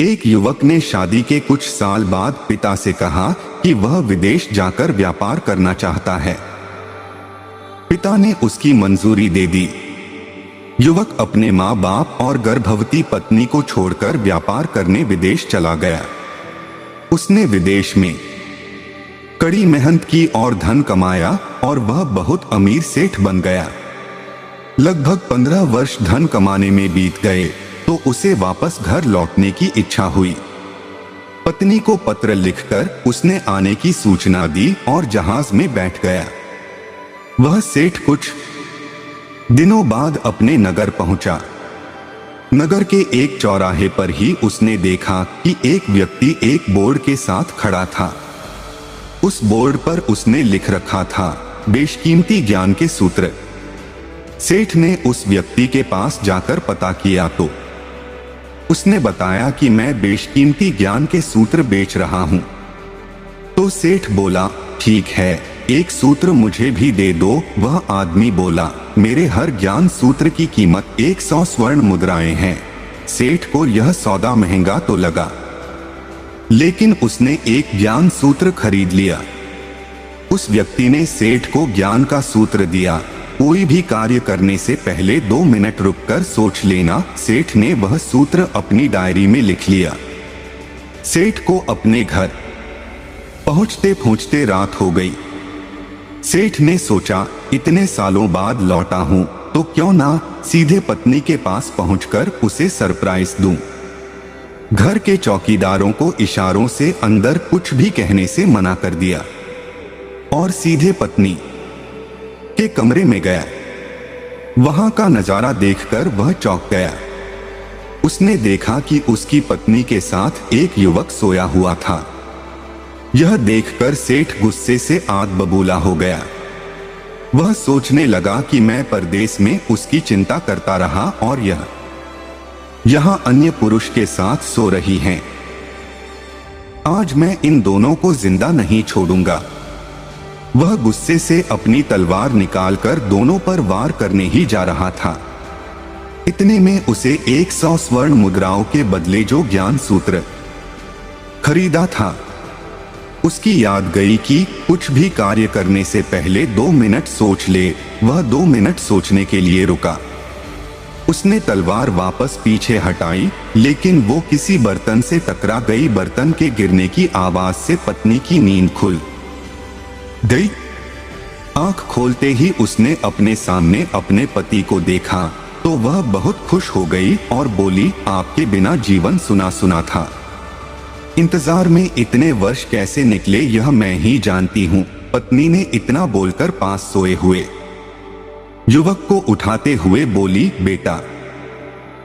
एक युवक ने शादी के कुछ साल बाद पिता से कहा कि वह विदेश जाकर व्यापार करना चाहता है। पिता ने उसकी मंजूरी दे दी। युवक अपने माँ बाप और गर्भवती पत्नी को छोड़कर व्यापार करने विदेश चला गया। उसने विदेश में कड़ी मेहनत की और धन कमाया और वह बहुत अमीर सेठ बन गया। लगभग 15 वर्ष धन कमाने में बीत गए तो उसे वापस घर लौटने की इच्छा हुई। पत्नी को पत्र लिखकर उसने आने की सूचना दी और जहाज में बैठ गया। वह सेठ कुछ दिनों बाद अपने नगर पहुंचा। नगर के एक चौराहे पर ही उसने देखा कि एक व्यक्ति एक बोर्ड के साथ खड़ा था। उस बोर्ड पर उसने लिख रखा था, बेशकीमती ज्ञान के सूत्र। सेठ ने उस व्यक्ति के पास जाकर पता किया तो उसने बताया कि मैं बेशकीमती ज्ञान के सूत्र बेच रहा हूं। तो सेठ बोला, ठीक है, एक सूत्र मुझे भी दे दो। वह आदमी बोला, मेरे हर ज्ञान सूत्र की कीमत 100 स्वर्ण मुद्राएं हैं। सेठ को यह सौदा महंगा तो लगा, लेकिन उसने एक ज्ञान सूत्र खरीद लिया। उस व्यक्ति ने सेठ को ज्ञान का सूत्र दिया, कोई भी कार्य करने से पहले 2 मिनट रुककर सोच लेना। सेठ ने वह सूत्र अपनी डायरी में लिख लिया। सेठ को अपने घर पहुंचते पहुंचते रात हो गई। सेठ ने सोचा, इतने सालों बाद लौटा हूं तो क्यों ना सीधे पत्नी के पास पहुंचकर उसे सरप्राइज दूं। घर के चौकीदारों को इशारों से अंदर कुछ भी कहने से मना कर दिया और सीधे पत्नी के कमरे में गया। वहां का नजारा देखकर वह चौंक गया। उसने देखा कि उसकी पत्नी के साथ एक युवक सोया हुआ था। यह देखकर सेठ गुस्से से आग बबूला हो गया। वह सोचने लगा कि मैं परदेश में उसकी चिंता करता रहा और यह यहां अन्य पुरुष के साथ सो रही हैं। आज मैं इन दोनों को जिंदा नहीं छोड़ूंगा। वह गुस्से से अपनी तलवार निकालकर दोनों पर वार करने ही जा रहा था। इतने में उसे 100 स्वर्ण मुद्राओं के बदले जो ज्ञान सूत्र खरीदा था उसकी याद गई कि कुछ भी कार्य करने से पहले 2 मिनट सोच ले। वह 2 मिनट सोचने के लिए रुका। उसने तलवार वापस पीछे हटाई, लेकिन वो किसी बर्तन से टकरा गई। बर्तन के गिरने की आवाज से पत्नी की नींद खुल गई। आंख खोलते ही उसने अपने सामने अपने पति को देखा तो वह बहुत खुश हो गई और बोली, आपके बिना जीवन सुना सुना था। इंतजार में इतने वर्ष कैसे निकले यह मैं ही जानती हूँ। पत्नी ने इतना बोलकर पास सोए हुए युवक को उठाते हुए बोली, बेटा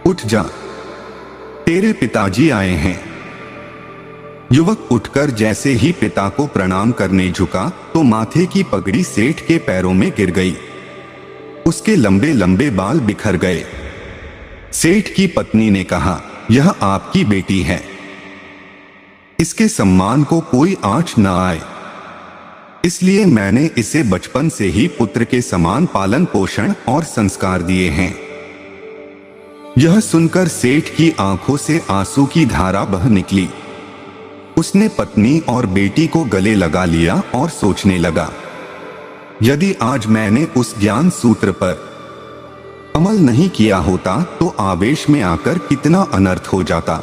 उठ जा, तेरे पिताजी आए हैं। युवक उठकर जैसे ही पिता को प्रणाम करने झुका तो माथे की पगड़ी सेठ के पैरों में गिर गई। उसके लंबे लंबे बाल बिखर गए। सेठ की पत्नी ने कहा, यह आपकी बेटी है, इसके सम्मान को कोई आंच न आए, इसलिए मैंने इसे बचपन से ही पुत्र के समान पालन पोषण और संस्कार दिए हैं। यह सुनकर सेठ की आंखों से आंसू की धारा बह निकली। उसने पत्नी और बेटी को गले लगा लिया और सोचने लगा, यदि आज मैंने उस ज्ञान सूत्र पर अमल नहीं किया होता तो आवेश में आकर कितना अनर्थ हो जाता।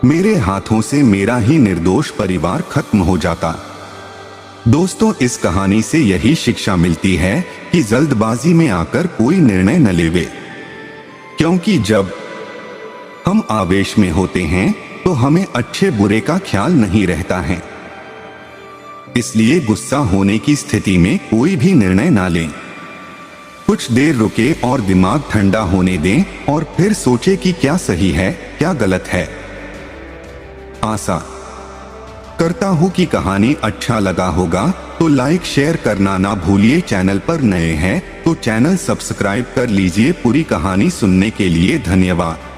मेरे हाथों से मेरा ही निर्दोष परिवार खत्म हो जाता। दोस्तों, इस कहानी से यही शिक्षा मिलती है कि जल्दबाजी में आकर कोई निर्णय न लेवे, क्योंकि जब हम आवेश में होते हैं तो हमें अच्छे बुरे का ख्याल नहीं रहता है। इसलिए गुस्सा होने की स्थिति में कोई भी निर्णय ना लें। कुछ देर रुके और दिमाग ठंडा होने दें और फिर सोचें कि क्या सही है, क्या गलत है। आशा करता हूं कि कहानी अच्छा लगा होगा, तो लाइक शेयर करना ना भूलिए। चैनल पर नए हैं तो चैनल सब्सक्राइब कर लीजिए। पूरी कहानी सुनने के लिए धन्यवाद।